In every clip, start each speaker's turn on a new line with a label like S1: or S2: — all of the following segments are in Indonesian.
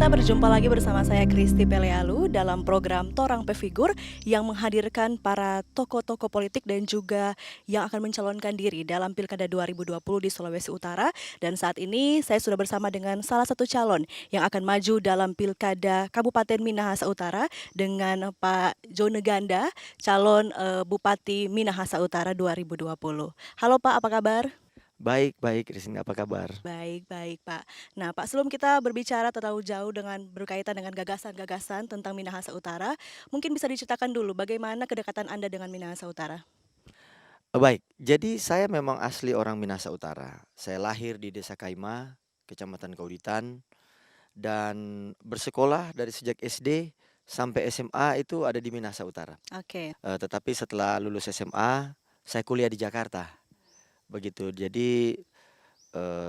S1: pemirsa, berjumpa lagi bersama saya Kristi Pelealu dalam program Torang Pefigur yang menghadirkan para tokoh-tokoh politik dan juga yang akan mencalonkan diri dalam Pilkada 2020 di Sulawesi Utara. Dan saat ini saya sudah bersama dengan salah satu calon yang akan maju dalam Pilkada Kabupaten Minahasa Utara dengan Pak Jone Ganda, calon Bupati Minahasa Utara 2020. Halo Pak, apa kabar?
S2: Baik baik, Rizky, apa kabar?
S1: Baik, baik Pak. Nah Pak, sebelum kita berbicara terlalu jauh dengan berkaitan dengan gagasan-gagasan tentang Minahasa Utara, mungkin bisa diceritakan dulu bagaimana kedekatan Anda dengan Minahasa Utara?
S2: Baik, jadi saya memang asli orang Minahasa Utara. Saya lahir di Desa Kaima, Kecamatan Kauditan, dan bersekolah dari sejak SD sampai SMA itu ada di Minahasa Utara.
S1: Oke,
S2: Tetapi setelah lulus SMA, saya kuliah di Jakarta, begitu. Jadi,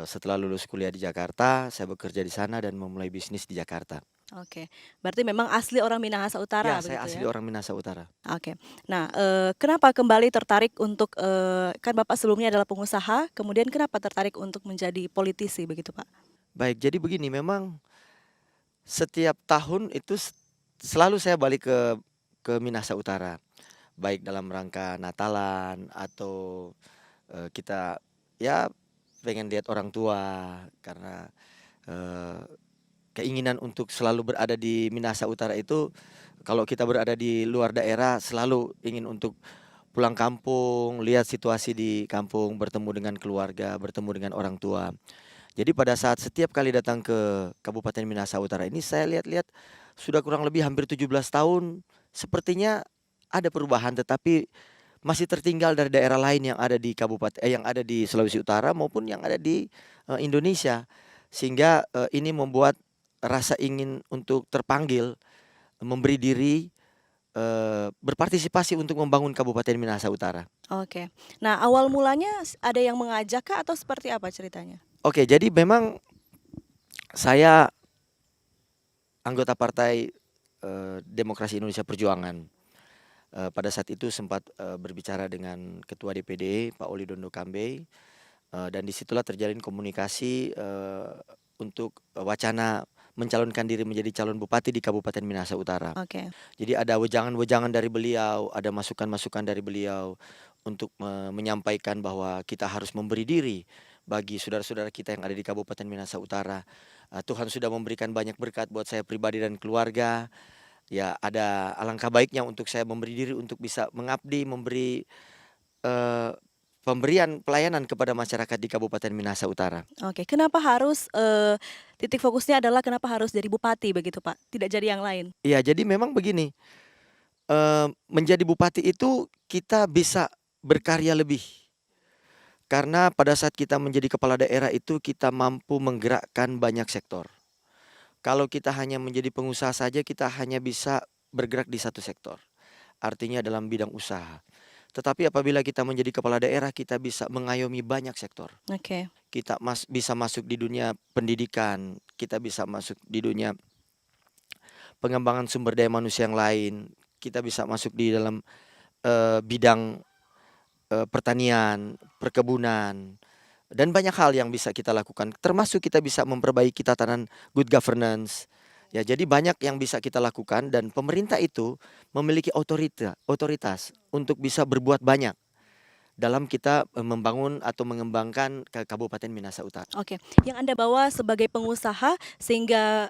S2: setelah lulus kuliah di Jakarta, saya bekerja di sana dan memulai bisnis di Jakarta.
S1: oke. Berarti memang asli orang Minahasa
S2: Ya,
S1: Utara
S2: saya
S1: begitu
S2: asli
S1: ya?
S2: orang Minahasa Utara.
S1: Oke. Nah, kenapa kembali tertarik untuk, kan Bapak sebelumnya adalah pengusaha, kemudian kenapa tertarik untuk menjadi politisi begitu Pak?
S2: Baik, jadi begini, memang setiap tahun itu selalu saya balik ke Minahasa Utara, baik dalam rangka Natalan atau, kita ya pengen lihat orang tua karena, eee, keinginan untuk selalu berada di Minahasa Utara itu kalau kita berada di luar daerah selalu ingin untuk pulang kampung, lihat situasi di kampung, bertemu dengan keluarga, bertemu dengan orang tua. Jadi pada saat setiap kali datang ke Kabupaten Minahasa Utara ini saya lihat-lihat sudah kurang lebih hampir 17 tahun sepertinya ada perubahan tetapi masih tertinggal dari daerah lain yang ada di yang ada di Sulawesi Utara maupun yang ada di, Indonesia. Sehingga, ini membuat rasa ingin untuk terpanggil, memberi diri, berpartisipasi untuk membangun Kabupaten Minahasa Utara.
S1: Oke. Nah, awal mulanya ada yang mengajak kah atau seperti apa ceritanya?
S2: Oke, jadi memang saya anggota partai, Demokrasi Indonesia Perjuangan. Pada saat itu sempat, berbicara dengan Ketua DPD Pak Oli Dondo Kambe, dan disitulah terjalin komunikasi, untuk, wacana mencalonkan diri menjadi calon bupati di Kabupaten Minahasa Utara.
S1: Oke.
S2: Jadi ada wejangan-wejangan dari beliau, ada masukan-masukan dari beliau untuk menyampaikan bahwa kita harus memberi diri bagi saudara-saudara kita yang ada di Kabupaten Minahasa Utara. Tuhan sudah memberikan banyak berkat buat saya pribadi dan keluarga. Ya, ada alangkah baiknya untuk saya memberi diri untuk bisa mengabdi, memberi, eee, pemberian pelayanan kepada masyarakat di Kabupaten Minahasa Utara.
S1: Oke, kenapa harus, titik fokusnya adalah kenapa harus jadi bupati begitu, Pak? Tidak jadi yang lain?
S2: Iya, jadi memang begini, menjadi bupati itu kita bisa berkarya lebih, karena pada saat kita menjadi kepala daerah itu kita mampu menggerakkan banyak sektor. Kalau kita hanya menjadi pengusaha saja, kita hanya bisa bergerak di satu sektor, artinya dalam bidang usaha. Tetapi apabila kita menjadi kepala daerah, kita bisa mengayomi banyak sektor.
S1: Oke.
S2: Kita bisa masuk di dunia pendidikan, kita bisa masuk di dunia pengembangan sumber daya manusia yang lain, kita bisa masuk di dalam, bidang, pertanian, perkebunan, dan banyak hal yang bisa kita lakukan, termasuk kita bisa memperbaiki tatanan good governance. Ya, jadi banyak yang bisa kita lakukan dan pemerintah itu memiliki otoritas untuk bisa berbuat banyak dalam kita, membangun atau mengembangkan ke Kabupaten Minahasa Utara.
S1: Oke, yang Anda bawa sebagai pengusaha sehingga,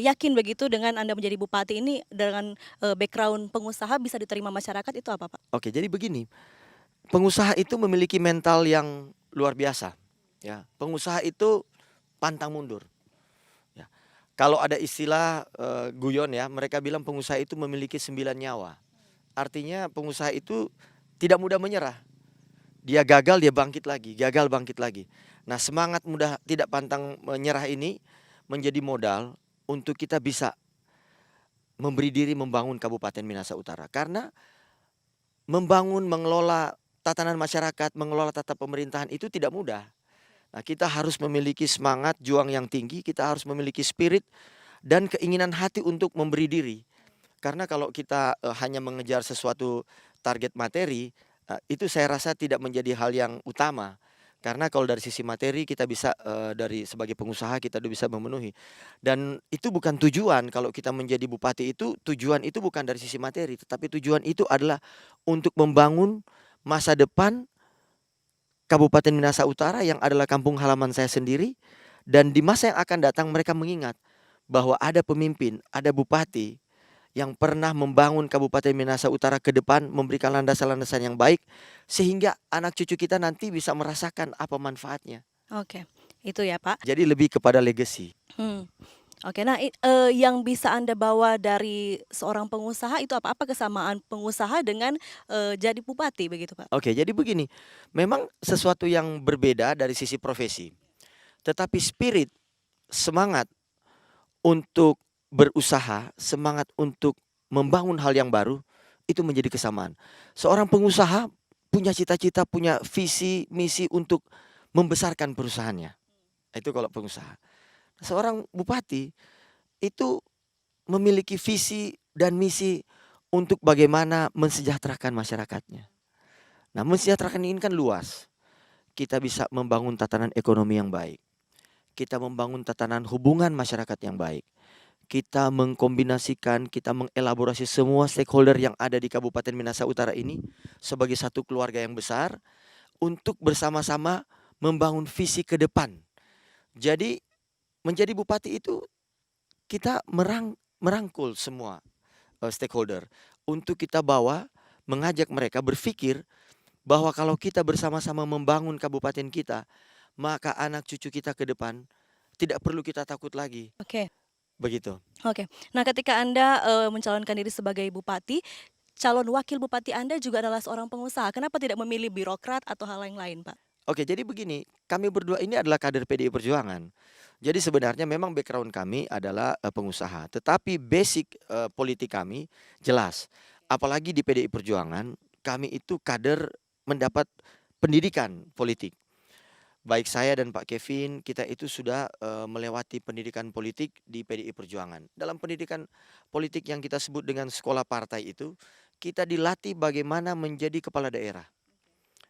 S1: yakin begitu dengan Anda menjadi bupati ini dengan, background pengusaha bisa diterima masyarakat itu apa, Pak?
S2: Oke, jadi begini, pengusaha itu memiliki mental yang luar biasa, ya. Pengusaha itu pantang mundur, ya. Kalau ada istilah, guyon ya, mereka bilang pengusaha itu memiliki 9 nyawa. Artinya pengusaha itu tidak mudah menyerah. Dia gagal, dia bangkit lagi, gagal bangkit lagi. Nah, semangat mudah tidak pantang menyerah ini menjadi modal untuk kita bisa memberi diri membangun Kabupaten Minahasa Utara. Karena membangun, mengelola tatanan masyarakat, mengelola tata pemerintahan itu tidak mudah. Nah, kita harus memiliki semangat juang yang tinggi, kita harus memiliki spirit dan keinginan hati untuk memberi diri. Karena kalau kita, hanya mengejar sesuatu target materi, itu saya rasa tidak menjadi hal yang utama. Karena kalau dari sisi materi kita bisa, dari sebagai pengusaha kita udah bisa memenuhi. Dan itu bukan tujuan kalau kita menjadi bupati itu, tujuan itu bukan dari sisi materi, tetapi tujuan itu adalah untuk membangun masa depan Kabupaten Minahasa Utara yang adalah kampung halaman saya sendiri, dan di masa yang akan datang mereka mengingat bahwa ada pemimpin, ada bupati yang pernah membangun Kabupaten Minahasa Utara ke depan, memberikan landasan-landasan yang baik, sehingga anak cucu kita nanti bisa merasakan apa manfaatnya.
S1: Oke, itu ya, Pak.
S2: Jadi lebih kepada legacy.
S1: Hmm. Oke, nah yang bisa Anda bawa dari seorang pengusaha itu apa? Apa kesamaan pengusaha dengan, jadi bupati begitu, Pak?
S2: Oke, jadi begini, memang sesuatu yang berbeda dari sisi profesi, tetapi spirit, semangat untuk berusaha, semangat untuk membangun hal yang baru, itu menjadi kesamaan. Seorang pengusaha punya cita-cita, punya visi, misi untuk membesarkan perusahaannya. Itu kalau pengusaha. Seorang bupati itu memiliki visi dan misi untuk bagaimana mensejahterakan masyarakatnya. Nah, mensejahterakan ini kan luas. Kita bisa membangun tatanan ekonomi yang baik. Kita membangun tatanan hubungan masyarakat yang baik. Kita mengkombinasikan, kita mengelaborasi semua stakeholder yang ada di Kabupaten Minahasa Utara ini sebagai satu keluarga yang besar untuk bersama-sama membangun visi ke depan. Jadi menjadi bupati itu kita merangkul semua stakeholder untuk kita bawa, mengajak mereka berpikir bahwa kalau kita bersama-sama membangun kabupaten kita, maka anak cucu kita ke depan tidak perlu kita takut lagi.
S1: Oke.
S2: Begitu.
S1: Oke. Nah, ketika Anda, mencalonkan diri sebagai bupati, calon wakil bupati Anda juga adalah seorang pengusaha. Kenapa tidak memilih birokrat atau hal yang lain, Pak?
S2: Oke, jadi begini, kami berdua ini adalah kader PDI Perjuangan. Jadi sebenarnya memang background kami adalah pengusaha, tetapi basic politik kami jelas. Apalagi di PDI Perjuangan, kami itu kader mendapat pendidikan politik. Baik saya dan Pak Kevin, kita itu sudah melewati pendidikan politik di PDI Perjuangan. Dalam pendidikan politik yang kita sebut dengan sekolah partai itu, kita dilatih bagaimana menjadi kepala daerah.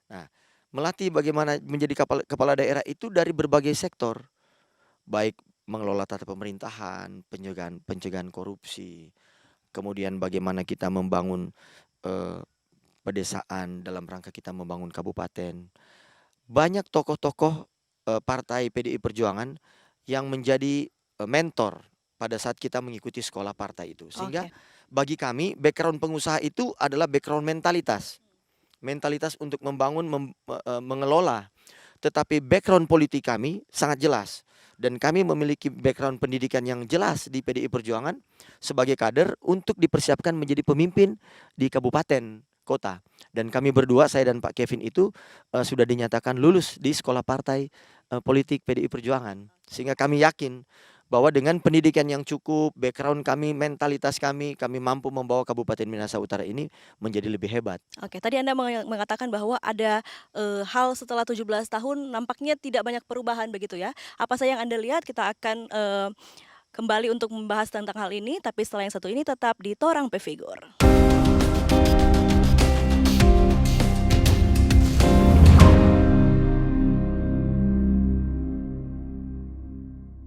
S2: Nah, melatih bagaimana menjadi kepala daerah itu dari berbagai sektor, baik mengelola tata pemerintahan, pencegahan korupsi, kemudian bagaimana kita membangun pedesaan dalam rangka kita membangun kabupaten. Banyak tokoh-tokoh partai PDI Perjuangan yang menjadi mentor pada saat kita mengikuti sekolah partai itu. Sehingga
S1: Oke.
S2: bagi kami background pengusaha itu adalah background mentalitas. Mentalitas untuk membangun, mengelola. Tetapi background politik kami sangat jelas. Dan kami memiliki background pendidikan yang jelas di PDI Perjuangan sebagai kader untuk dipersiapkan menjadi pemimpin di kabupaten, kota. Dan kami berdua, saya dan Pak Kevin itu sudah dinyatakan lulus di sekolah partai politik PDI Perjuangan. Sehingga kami yakin bahwa dengan pendidikan yang cukup, background kami, mentalitas kami mampu membawa Kabupaten Minahasa Utara ini menjadi lebih hebat.
S1: Oke, tadi Anda mengatakan bahwa ada, hal setelah 17 tahun nampaknya tidak banyak perubahan begitu ya. Apa saja yang Anda lihat? Kita akan, kembali untuk membahas tentang hal ini, tapi setelah yang satu ini tetap di Torang Pe Figur.